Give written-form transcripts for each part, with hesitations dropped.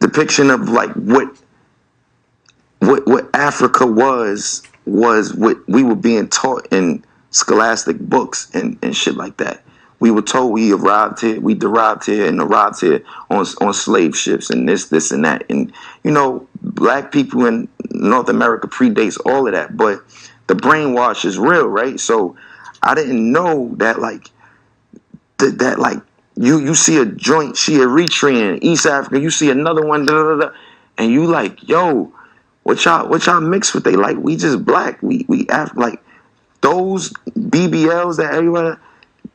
depiction of like what Africa was what we were being taught in scholastic books and shit like that. We were told we derived here and arrived here on slave ships and this and that. And black people in North America predates all of that, but the brainwash is real, right? So I didn't know that that you see a joint, see Eritrean, East Africa, you see another one, and you like, yo, what y'all mix with? They like, we just black. We act like those BBLs that everyone,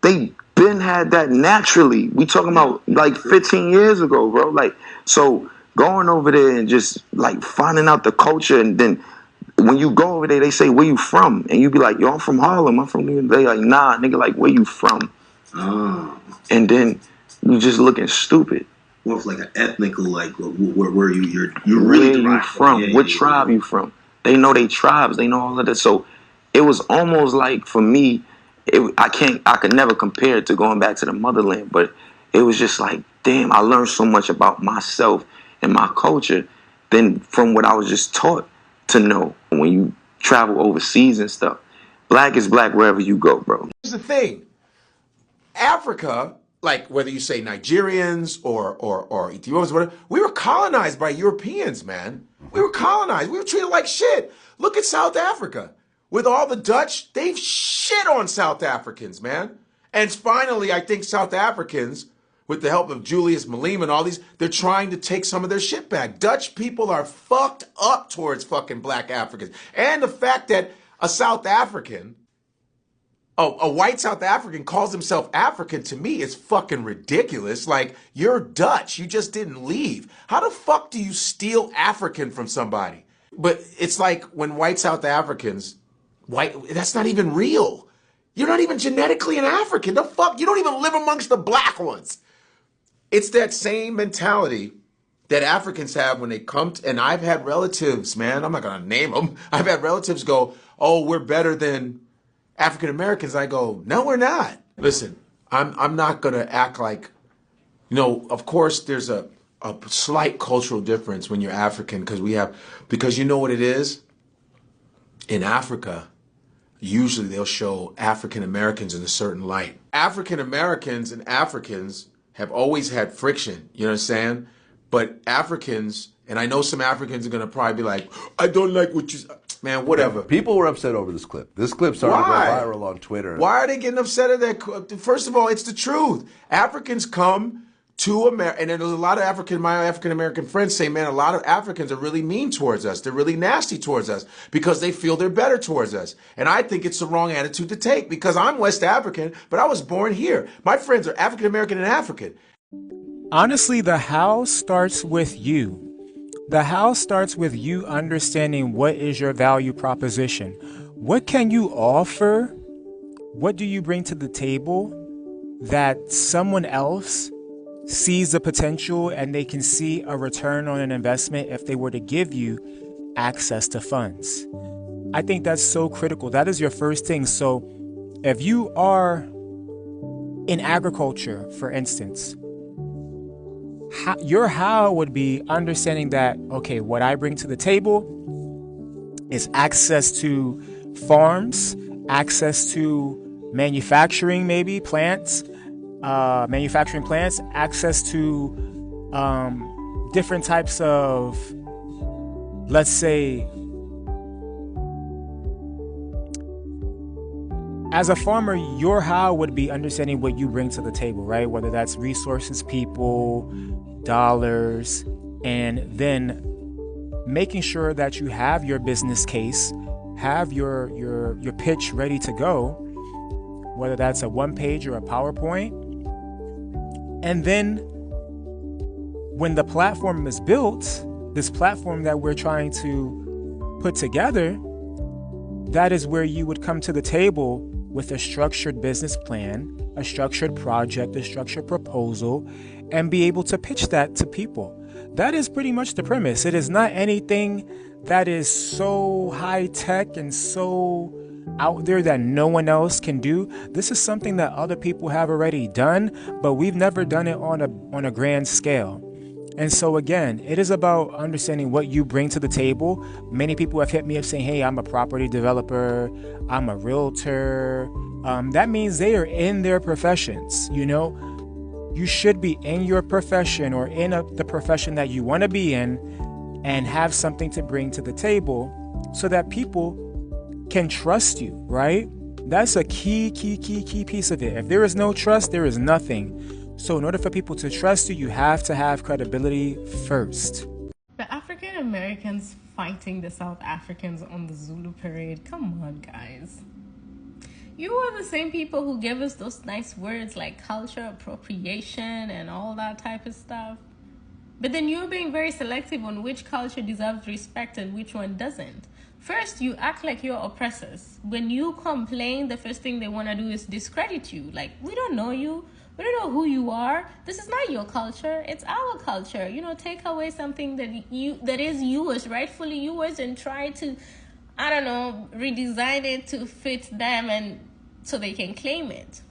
they been had that naturally. We talking about like 15 years ago, bro. Like, so going over there and just like finding out the culture, and then when you go over there, they say, where you from? And you be like, yo, I'm from Harlem. I'm from New York. They like, nah, nigga, like, where you from? And then you just looking stupid. Well, like an ethnical, like where you're really where you from? Yeah, what tribe you from? They know they tribes. They know all of that. So it was almost like, for me, I could never compare it to going back to the motherland, but it was just like, damn, I learned so much about myself and my culture than from what I was just taught to know. When you travel overseas and stuff, black is black wherever you go, bro. Here's the thing. Africa, like whether you say Nigerians or Ethiopians, whatever, we were colonized by Europeans, man. We were colonized. We were treated like shit. Look at South Africa. With all the Dutch, they've shit on South Africans, man. And finally, I think South Africans, with the help of Julius Malema and all these, they're trying to take some of their shit back. Dutch people are fucked up towards fucking black Africans. And the fact that a South African, a white South African calls himself African, to me is fucking ridiculous. Like, you're Dutch. You just didn't leave. How the fuck do you steal African from somebody? But it's like when white South Africans, that's not even real. You're not even genetically an African. The fuck? You don't even live amongst the black ones. It's that same mentality that Africans have when they come to, and I've had relatives, man, I'm not going to name them. I've had relatives go, oh, we're better than African Americans. I go, no, we're not. Listen, I'm not going to act like, of course there's a slight cultural difference when you're African, because you know what it is? In Africa, usually they'll show African Americans in a certain light. African Americans and Africans have always had friction, you know what I'm saying? But Africans, and I know some Africans are going to probably be like, I don't like what you... Man, whatever. People were upset over this clip. This clip started to go viral on Twitter. Why are they getting upset at that? First of all, it's the truth. Africans come to America, and there's a lot of my African-American friends say, man, a lot of Africans are really mean towards us. They're really nasty towards us because they feel they're better towards us. And I think it's the wrong attitude to take, because I'm West African, but I was born here. My friends are African-American and African. Honestly, the how starts with you. The how starts with you understanding what is your value proposition. What can you offer? What do you bring to the table that someone else sees the potential and they can see a return on an investment if they were to give you access to funds? I think that's so critical. That is your first thing. So if you are in agriculture, for instance, your how would be understanding that, okay, what I bring to the table is access to farms, access to manufacturing, maybe plants, access to different types of, let's say, as a farmer, your how would be understanding what you bring to the table, right? Whether that's resources, people, dollars, and then making sure that you have your business case, have your pitch ready to go, whether that's a one-page or a PowerPoint. And then when the platform is built, this platform that we're trying to put together, that is where you would come to the table with a structured business plan, a structured project, a structured proposal, and be able to pitch that to people. That is pretty much the premise. It is not anything that is so high tech and so out there that no one else can do. This is something that other people have already done, but we've never done it on a grand scale. And so again, it is about understanding what you bring to the table. Many people have hit me up saying, hey, I'm a property developer, I'm a realtor. That means they are in their professions, you know? You should be in your profession or in the profession that you want to be in and have something to bring to the table so that people can trust you, right? That's a key piece of it. If there is no trust, there is nothing. So in order for people to trust you, you have to have credibility first. The African Americans fighting the South Africans on the Zulu parade. Come on, guys. You are the same people who give us those nice words like culture appropriation and all that type of stuff. But then you're being very selective on which culture deserves respect and which one doesn't. First, you act like you're oppressors. When you complain, the first thing they want to do is discredit you. Like, we don't know you. We don't know who you are. This is not your culture. It's our culture. You know, take away something that is yours, rightfully yours, and try to, I don't know, redesign it to fit them and so they can claim it.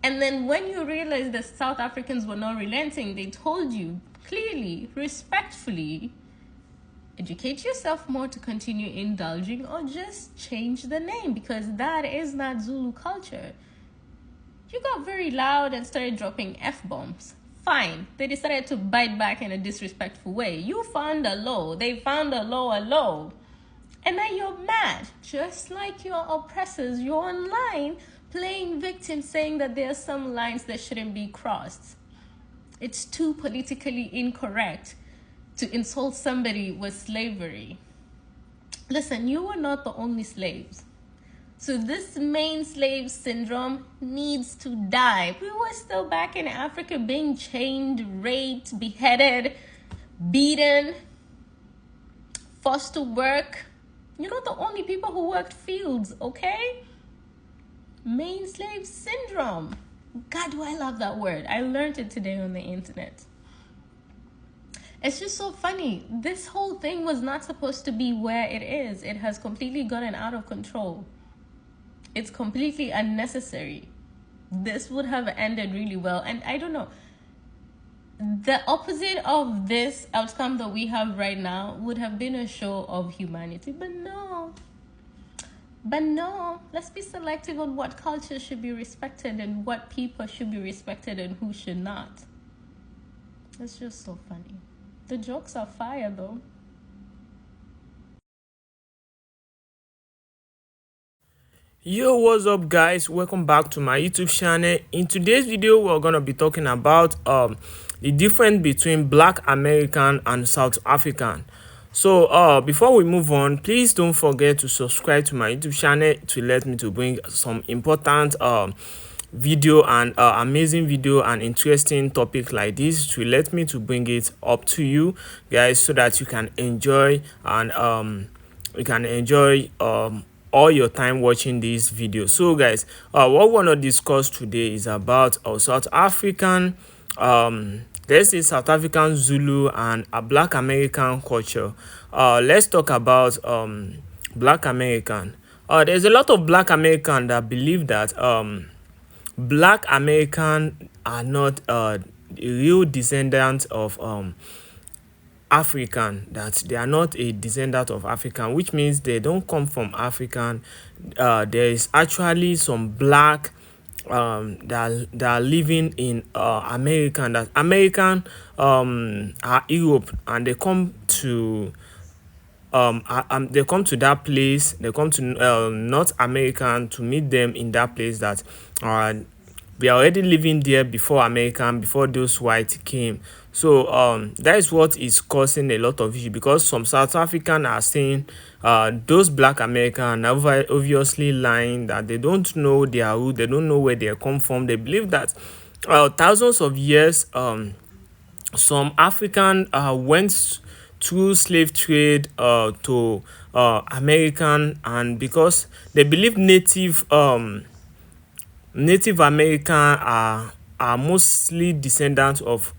And then when you realize that South Africans were not relenting, they told you clearly, respectfully, educate yourself more to continue indulging or just change the name because that is not Zulu culture. You got very loud and started dropping F-bombs. Fine, they decided to bite back in a disrespectful way. You found a low, they found a low. And now you're mad. Just like your oppressors, you're online playing victim saying that there are some lines that shouldn't be crossed. It's too politically incorrect to insult somebody with slavery. Listen, you were not the only slaves. So this main slave syndrome needs to die. We were still back in Africa being chained, raped, beheaded, beaten, forced to work. You're not the only people who worked fields, okay? Main slave syndrome. God, do I love that word. I learned it today on the internet. It's just so funny. This whole thing was not supposed to be where it is. It has completely gotten out of control. It's completely unnecessary. This would have ended really well. And I don't know. The opposite of this outcome that we have right now would have been a show of humanity. But no. Let's be selective on what culture should be respected and what people should be respected and who should not. It's just so funny. The jokes are fire though. Yo, what's up guys, welcome back to my YouTube channel. In today's video we're gonna be talking about the difference between Black American and South African. So before we move on, please don't forget to subscribe to my YouTube channel to let me to bring some important video and amazing video and interesting topic like this, to let me to bring it up to you guys so that you can enjoy and all your time watching this video. So guys, what we want to discuss today is about South African this is South African Zulu and a Black American culture. Let's talk about Black American. There's a lot of Black American that believe that Black American are not real descendants of African, that they are not a descendant of African, which means they don't come from African. There is actually some Black that are living in American, that American are Europe, and they come to that place. They come to North American to meet them in that place that we are already living there before American, before those whites came. So that is what is causing a lot of issue, because some South African are saying those Black American are obviously lying, that they don't know their root, they don't know where they come from. They believe that thousands of years some African went through slave trade to American, and because they believe Native American are mostly descendants of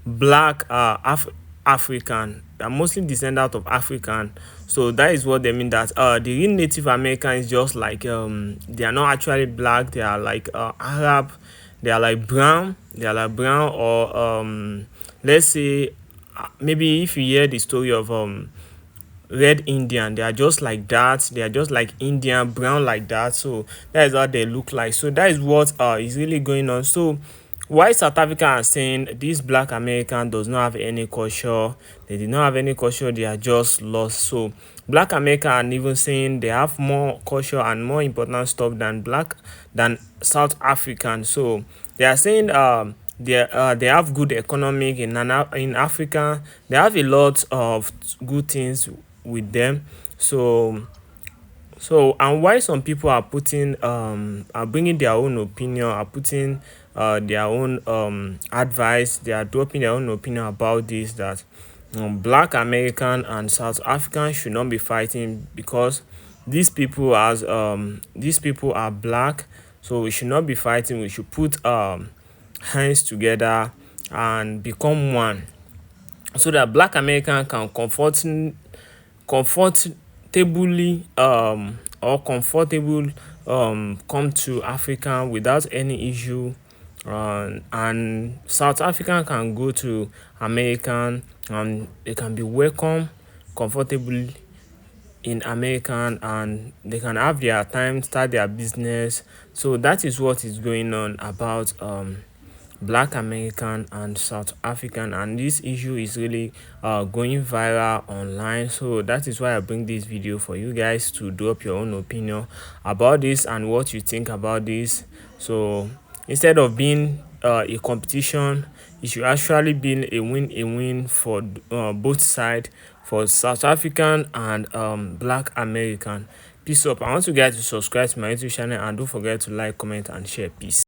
Black African. They're mostly descendants of African. So that is what they mean, that the real Native American is just like they are not actually Black. They are like Arab. They are like brown. they are like brown, or let's say maybe if you hear the story of red Indian, they are just like that, they are just like Indian brown like that. So that is how they look like. So that is what is really going on. So why South Africa are saying this black American does not have any culture, they did not have any culture, they are just lost. So black American are even saying they have more culture and more important stuff than South African. So they are saying they have good economic in Africa. They have a lot of good things with them. So and why some people are putting are bringing their own opinion, are putting their own advice, they are dropping their own opinion about this, that black American and South African should not be fighting because these people are black, so we should not be fighting. We should put hands together and become one, so that black American can comfortably or comfortable come to Africa without any issue, and South African can go to American and they can be welcome comfortably in American, and they can have their time, start their business. So that is what is going on about black American and South African, and this issue is really going viral online. So that is why I bring this video for you guys to drop your own opinion about this and what you think about this. So instead of being a competition, it should actually be a win for both sides, for South African and black American. Peace up. I want you guys to subscribe to my YouTube channel, and don't forget to like, comment and share. Peace.